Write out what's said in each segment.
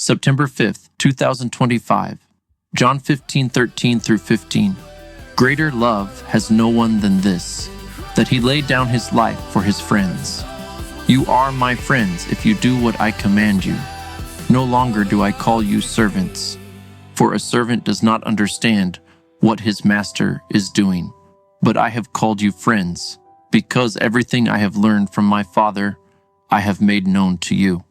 September 5th, 2025. John 15:13 through 15. Greater love has no one than this, that he laid down his life for his friends. You are my friends if you do what I command you. No longer do I call you servants, for a servant does not understand what his master is doing. But I have called you friends, because everything I have learned from my Father I have made known to you.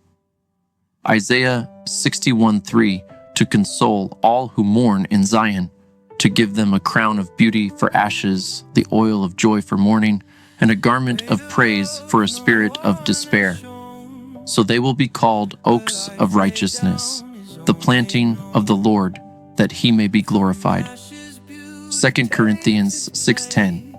Isaiah 61:3, to console all who mourn in Zion, to give them a crown of beauty for ashes, the oil of joy for mourning, and a garment of praise for a spirit of despair. So they will be called oaks of righteousness, the planting of the Lord, that he may be glorified. 2 Corinthians 6:10.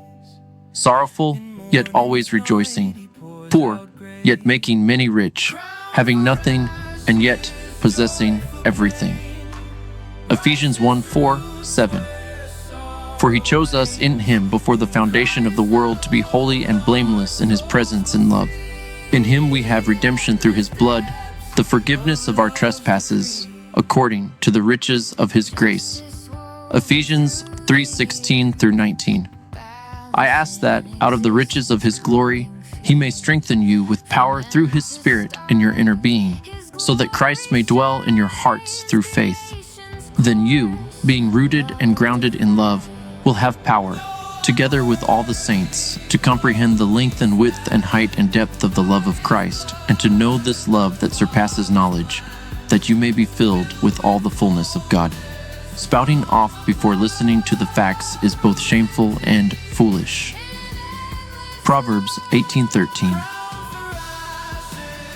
Sorrowful, yet always rejoicing, poor, yet making many rich, having nothing, and yet possessing everything. Ephesians 1:4-7. For he chose us in him before the foundation of the world to be holy and blameless in his presence in love. In him we have redemption through his blood, the forgiveness of our trespasses, according to the riches of his grace. Ephesians 3:16 through 19. I ask that, out of the riches of his glory, he may strengthen you with power through his Spirit in your inner being, so that Christ may dwell in your hearts through faith. Then you, being rooted and grounded in love, will have power, together with all the saints, to comprehend the length and width and height and depth of the love of Christ, and to know this love that surpasses knowledge, that you may be filled with all the fullness of God. Spouting off before listening to the facts is both shameful and foolish. Proverbs 18:13.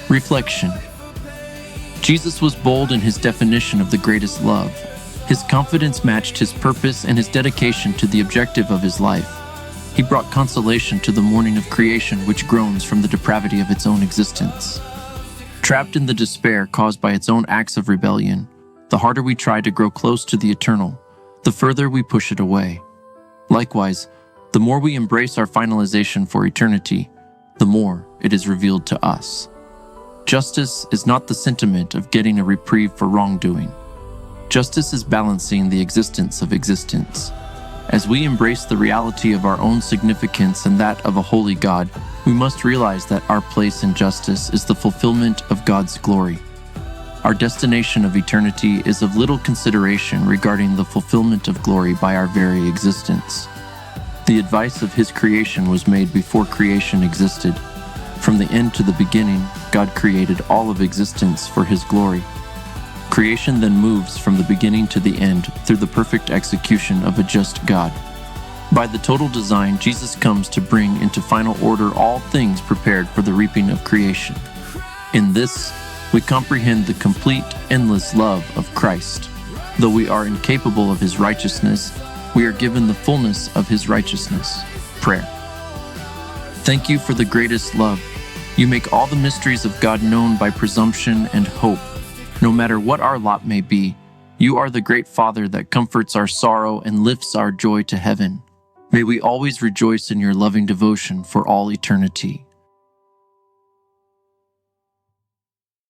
Reflection. Jesus was bold in his definition of the greatest love. His confidence matched his purpose and his dedication to the objective of his life. He brought consolation to the mourning of creation which groans from the depravity of its own existence. Trapped in the despair caused by its own acts of rebellion, the harder we try to grow close to the eternal, the further we push it away. Likewise, the more we embrace our finalization for eternity, the more it is revealed to us. Justice is not the sentiment of getting a reprieve for wrongdoing. Justice is balancing the existence of existence. As we embrace the reality of our own significance and that of a holy God, we must realize that our place in justice is the fulfillment of God's glory. Our destination of eternity is of little consideration regarding the fulfillment of glory by our very existence. The advice of his creation was made before creation existed. From the end to the beginning, God created all of existence for his glory. Creation then moves from the beginning to the end through the perfect execution of a just God. By the total design, Jesus comes to bring into final order all things prepared for the reaping of creation. In this, we comprehend the complete, endless love of Christ. Though we are incapable of his righteousness, we are given the fullness of his righteousness. Prayer. Thank you for the greatest love. You make all the mysteries of God known by presumption and hope. No matter what our lot may be, you are the great Father that comforts our sorrow and lifts our joy to heaven. May we always rejoice in your loving devotion for all eternity.